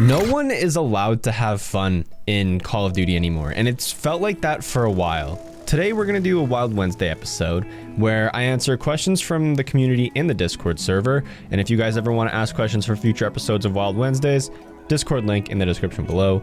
No one is allowed to have fun in Call of Duty anymore, and it's felt like that for a while. Today we're going to do a Wild Wednesday episode where I answer questions from the community in the Discord server, and if you guys ever want to ask questions for future episodes of Wild Wednesdays, Discord link in the description below.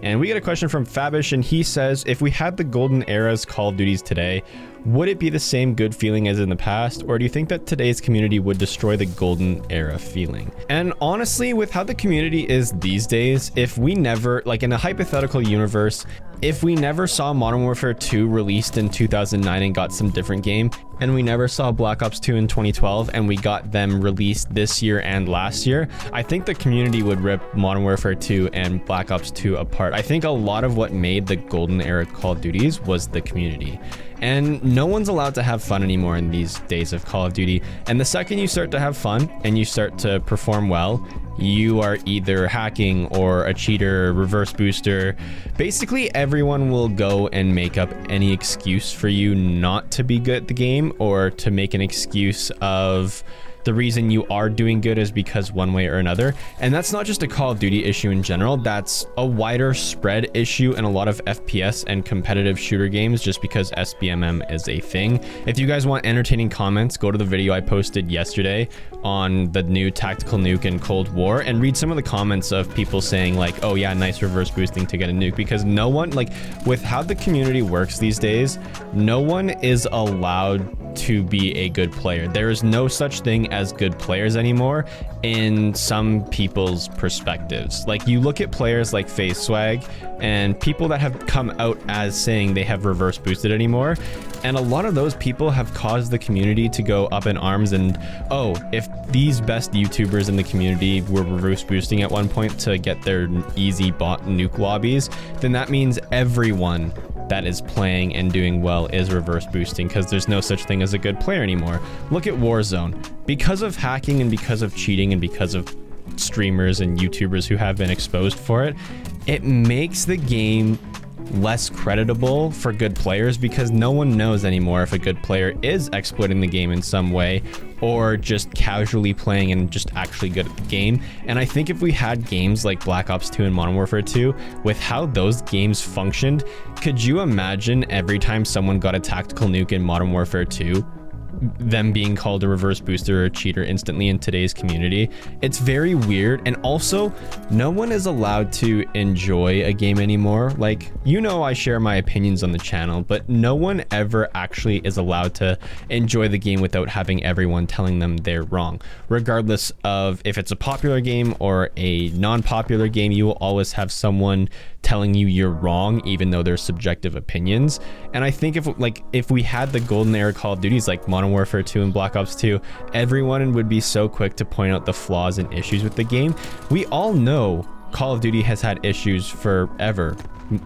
And we get a question from Fabish, and he says, if we had the golden era's Call of Duties today, would it be the same good feeling as in the past, or do you think that today's community would destroy the golden era feeling? And honestly, with how the community is these days, if we never, like in a hypothetical universe, if we never saw Modern Warfare 2 released in 2009 and got some different game, and we never saw Black Ops 2 in 2012 and we got them released this year and last year, I think the community would rip Modern Warfare 2 and Black Ops 2 apart. I think a lot of what made the golden era Call of Duties was the community. And no one's allowed to have fun anymore in these days of Call of Duty. And the second you start to have fun and you start to perform well, you are either hacking or a cheater, reverse booster. Basically, everyone will go and make up any excuse for you not to be good at the game, or to make an excuse of the reason you are doing good is because one way or another. And that's not just a Call of Duty issue in general, that's a wider spread issue in a lot of FPS and competitive shooter games, just because SBMM is a thing. If you guys want entertaining comments, go to the video I posted yesterday on the new Tactical Nuke and Cold War and read some of the comments of people saying like, oh yeah, nice reverse boosting to get a nuke, because no one, like with how the community works these days, no one is allowed to be a good player. There is no such thing as good players anymore in some people's perspectives. Like you look at players like FaZe Swag and people that have come out as saying they have reverse boosted anymore, and a lot of those people have caused the community to go up in arms and, oh, if these best YouTubers in the community were reverse boosting at one point to get their easy bot nuke lobbies, then that means everyone that is playing and doing well is reverse boosting, because there's no such thing as a good player anymore. Look at Warzone. Because of hacking and because of cheating and because of streamers and YouTubers who have been exposed for it, it makes the game less creditable for good players, because no one knows anymore if a good player is exploiting the game in some way or just casually playing and just actually good at the game. And I think if we had games like Black Ops 2 and Modern Warfare 2, with how those games functioned, could you imagine every time someone got a tactical nuke in Modern Warfare 2, them being called a reverse booster or a cheater instantly in today's community? It's very weird. And also, no one is allowed to enjoy a game anymore. Like, you know, I share my opinions on the channel, but no one ever actually is allowed to enjoy the game without having everyone telling them they're wrong. Regardless of if it's a popular game or a non-popular game, you will always have someone telling you you're wrong, even though they're subjective opinions. And I think if we had the golden era Call of Duties like Modern Warfare 2 and Black Ops 2, everyone would be so quick to point out the flaws and issues with the game. We all know Call of Duty has had issues forever.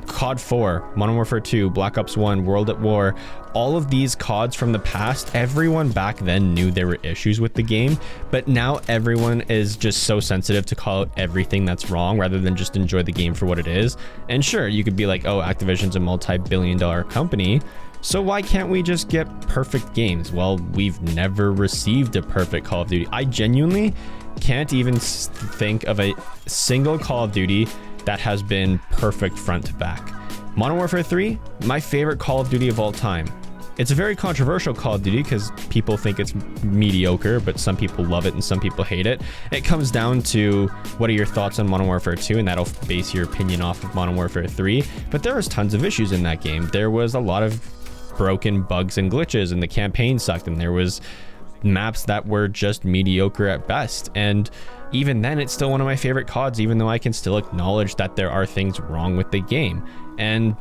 COD 4, Modern Warfare 2, Black Ops 1, World at War, all of these CODs from the past, everyone back then knew there were issues with the game, but now everyone is just so sensitive to call out everything that's wrong rather than just enjoy the game for what it is. And sure, you could be like, oh, Activision's a multi-billion-dollar company, so why can't we just get perfect games? Well, we've never received a perfect Call of Duty. I genuinely can't even think of a single Call of Duty that has been perfect front to back. Modern Warfare 3, my favorite Call of Duty of all time. It's a very controversial Call of Duty because people think it's mediocre, but some people love it and some people hate it. It comes down to what are your thoughts on Modern Warfare 2, and that'll base your opinion off of Modern Warfare 3. But there was tons of issues in that game. There was a lot of broken bugs and glitches, and the campaign sucked, and there was maps that were just mediocre at best. And even then, it's still one of my favorite CODs, even though I can still acknowledge that there are things wrong with the game.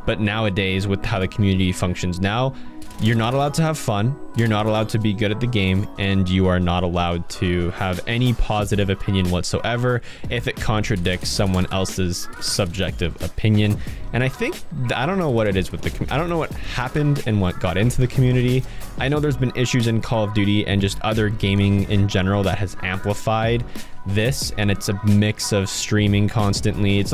But nowadays, with how the community functions now, you're not allowed to have fun, you're not allowed to be good at the game, and you are not allowed to have any positive opinion whatsoever if it contradicts someone else's subjective opinion. And I think, I don't know what it is with I don't know what happened and what got into the community. I know there's been issues in Call of Duty and just other gaming in general that has amplified this, and it's a mix of streaming constantly. It's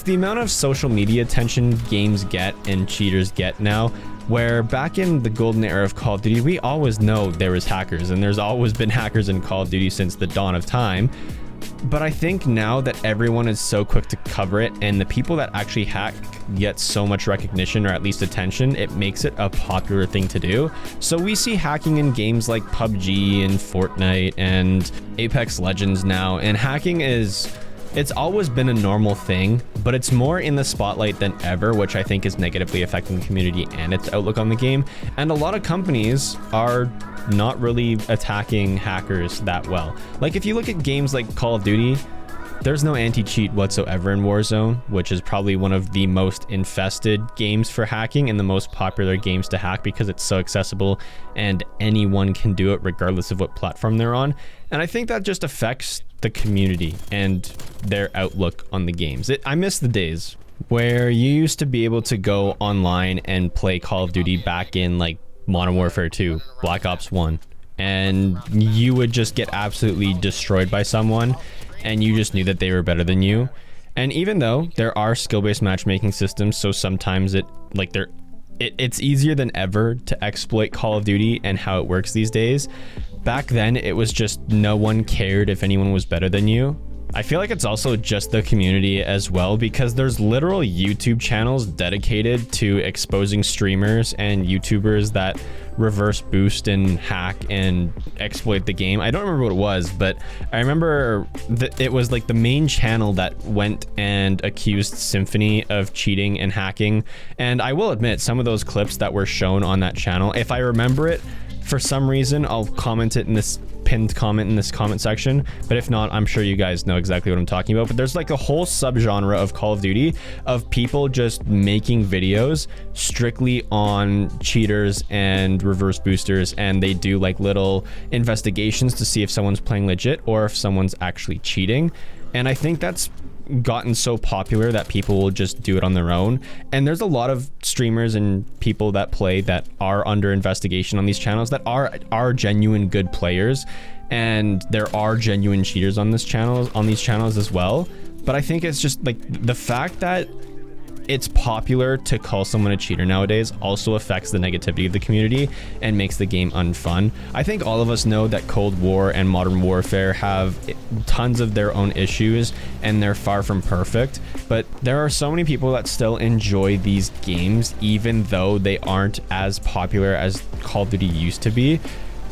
the amount of social media attention games get and cheaters get now, where back in the golden era of Call of Duty, we always know there was hackers, and there's always been hackers in Call of Duty since the dawn of time. But I think now that everyone is so quick to cover it and the people that actually hack get so much recognition or at least attention, it makes it a popular thing to do. So we see hacking in games like PUBG and Fortnite and Apex Legends now, and hacking it's always been a normal thing, but it's more in the spotlight than ever, which I think is negatively affecting the community and its outlook on the game. And a lot of companies are not really attacking hackers that well. Like if you look at games like Call of Duty, there's no anti-cheat whatsoever in Warzone, which is probably one of the most infested games for hacking and the most popular games to hack because it's so accessible and anyone can do it regardless of what platform they're on. And I think that just affects the community and their outlook on the games. I miss the days where you used to be able to go online and play Call of Duty back in like Modern Warfare 2, Black Ops 1, and you would just get absolutely destroyed by someone and you just knew that they were better than you. And even though there are skill-based matchmaking systems, so sometimes it's easier than ever to exploit Call of Duty and how it works these days. Back then, it was just no one cared if anyone was better than you. I feel like it's also just the community as well, because there's literal YouTube channels dedicated to exposing streamers and YouTubers that reverse boost and hack and exploit the game. I don't remember what it was, but I remember that it was like the main channel that went and accused Symphony of cheating and hacking. And I will admit, some of those clips that were shown on that channel, if I remember it, for some reason, I'll comment it in this pinned comment in this comment section, but if not, I'm sure you guys know exactly what I'm talking about. But there's like a whole subgenre of Call of Duty of people just making videos strictly on cheaters and reverse boosters, and they do like little investigations to see if someone's playing legit or if someone's actually cheating. And I think that's gotten so popular that people will just do it on their own. And there's a lot of streamers and people that play that are under investigation on these channels that are genuine good players, and there are genuine cheaters on these channels as well. But I think it's just like the fact that it's popular to call someone a cheater nowadays also affects the negativity of the community and makes the game unfun. I think all of us know that Cold War and Modern Warfare have tons of their own issues and they're far from perfect, but there are so many people that still enjoy these games even though they aren't as popular as Call of Duty used to be.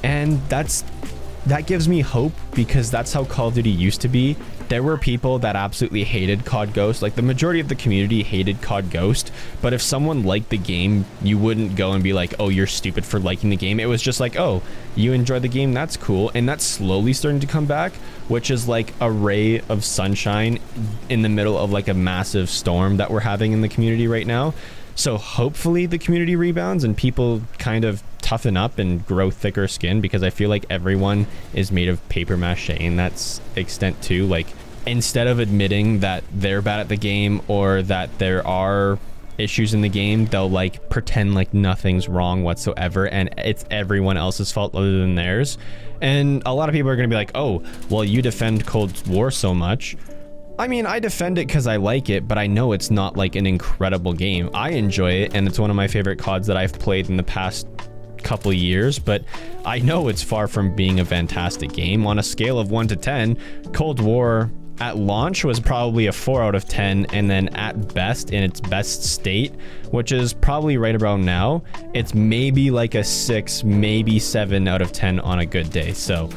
And that gives me hope, because that's how Call of Duty used to be. There were people that absolutely hated COD Ghost. Like the majority of the community hated COD Ghost, but if someone liked the game, you wouldn't go and be like, oh, you're stupid for liking the game. It was just like, oh, you enjoy the game, that's cool. And that's slowly starting to come back, which is like a ray of sunshine in the middle of like a massive storm that we're having in the community right now. So hopefully the community rebounds and people kind of toughen up and grow thicker skin, because I feel like everyone is made of paper mache in that extent too. Like instead of admitting that they're bad at the game or that there are issues in the game, they'll like pretend like nothing's wrong whatsoever and it's everyone else's fault other than theirs. And a lot of people are going to be like, oh, well, you defend Cold War so much. I mean, I defend it because I like it, but I know it's not like an incredible game. I enjoy it, and it's one of my favorite CODs that I've played in the past couple years, but I know it's far from being a fantastic game. On a scale of 1 to 10, Cold War at launch was probably a 4 out of 10, and then at best, in its best state, which is probably right about now, it's maybe like a 6, maybe 7 out of 10 on a good day. So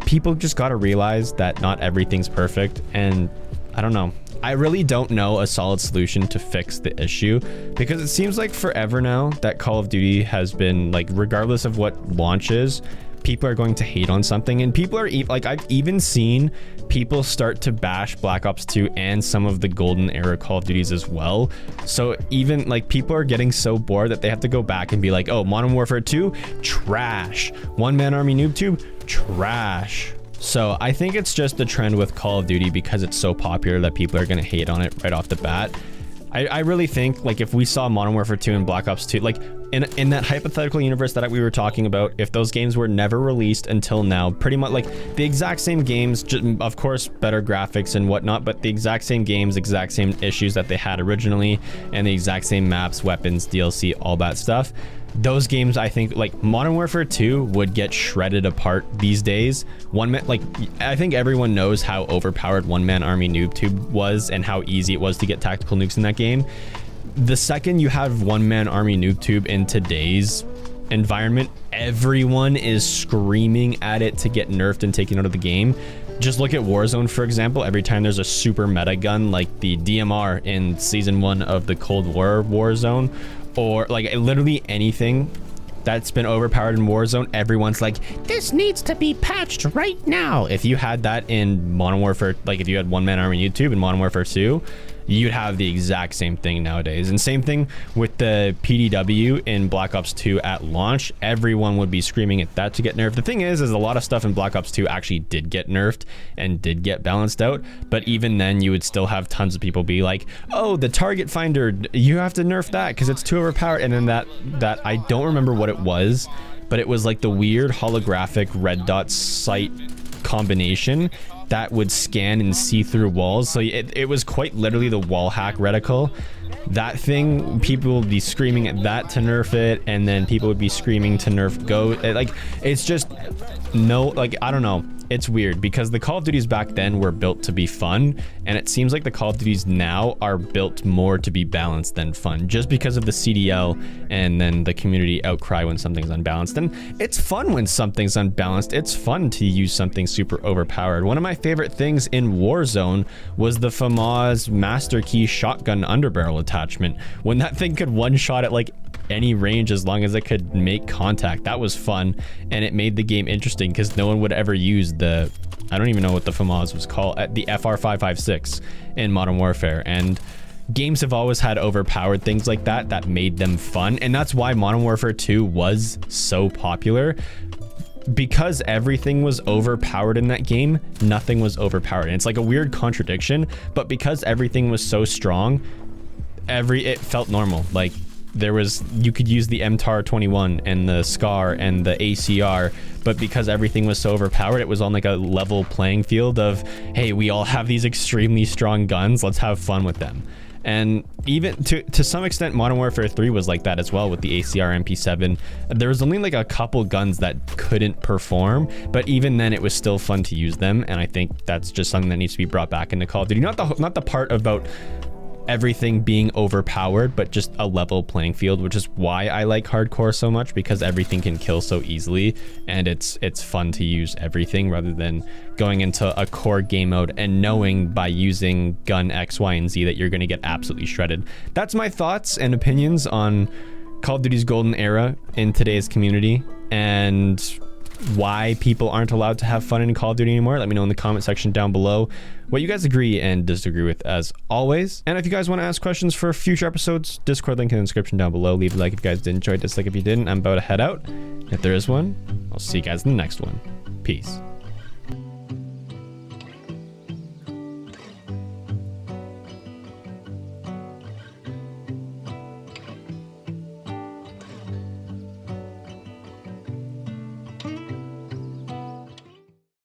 people just got to realize that not everything's perfect, and I don't know. I really don't know a solid solution to fix the issue, because it seems like forever now that Call of Duty has been like, regardless of what launches, people are going to hate on something, and people are like, I've even seen people start to bash Black Ops 2 and some of the golden era Call of Duties as well. So even like people are getting so bored that they have to go back and be like, oh, Modern Warfare 2 trash, One Man Army Noob Tube trash. So I think it's just the trend with Call of Duty, because it's so popular that people are going to hate on it right off the bat. I really think like if we saw Modern Warfare 2 and Black Ops 2, like in that hypothetical universe that we were talking about, if those games were never released until now, pretty much like the exact same games, just, of course, better graphics and whatnot, but the exact same games, exact same issues that they had originally, and the exact same maps, weapons, DLC, all that stuff. Those games, I think, like Modern Warfare 2 would get shredded apart these days. I think everyone knows how overpowered One Man Army Noob Tube was and how easy it was to get tactical nukes in that game. The second you have One Man Army Noob Tube in today's environment, everyone is screaming at it to get nerfed and taken out of the game. Just look at Warzone, for example. Every time there's a super meta gun like the DMR in Season 1 of the Cold War Warzone, or like literally anything that's been overpowered in Warzone, everyone's like, this needs to be patched right now. If you had that in Modern Warfare, like if you had One Man Army YouTube in Modern Warfare 2, you'd have the exact same thing nowadays. And same thing with the PDW in Black Ops 2 at launch. Everyone would be screaming at that to get nerfed. The thing is a lot of stuff in Black Ops 2 actually did get nerfed and did get balanced out. But even then, you would still have tons of people be like, oh, the target finder, you have to nerf that because it's too overpowered. And then that I don't remember what it was, but it was like the weird holographic red dot sight combination that would scan and see through walls. So it was quite literally the wall hack reticle. That thing, people would be screaming at that to nerf it, and then people would be screaming to nerf Ghost. Like, it's just no, like, I don't know. It's weird because the Call of Duties back then were built to be fun, and it seems like the Call of Duties now are built more to be balanced than fun, just because of the CDL and then the community outcry when something's unbalanced. And it's fun when something's unbalanced. It's fun to use something super overpowered. One of my favorite things in Warzone was the FAMAS Master Key shotgun underbarrel attachment. When that thing could one-shot at like any range as long as it could make contact, that was fun, and it made the game interesting because no one would ever use the, I don't even know what the FAMAS was called, the FR556 in Modern Warfare. And games have always had overpowered things like that made them fun, and that's why Modern Warfare 2 was so popular. Because everything was overpowered in that game, nothing was overpowered. And it's like a weird contradiction, but because everything was so strong, it felt normal. Like, you could use the MTAR 21 and the SCAR and the ACR, but because everything was so overpowered, it was on like a level playing field of, hey, we all have these extremely strong guns, let's have fun with them. And even to some extent, Modern Warfare 3 was like that as well with the ACR MP7. There was only like a couple guns that couldn't perform, but even then it was still fun to use them. And I think that's just something that needs to be brought back into Call of Duty. Not the part about everything being overpowered, but just a level playing field, which is why I like hardcore so much, because everything can kill so easily, and it's fun to use everything rather than going into a core game mode and knowing by using gun X, Y, and Z that you're going to get absolutely shredded. That's my thoughts and opinions on Call of Duty's golden era in today's community, and why people aren't allowed to have fun in Call of Duty anymore. Let me know in the comment section down below what you guys agree and disagree with, as always. And if you guys want to ask questions for future episodes, Discord link in the description down below. Leave a like if you guys did enjoy, dislike if you didn't. I'm about to head out. If there is one, I'll see you guys in the next one. Peace.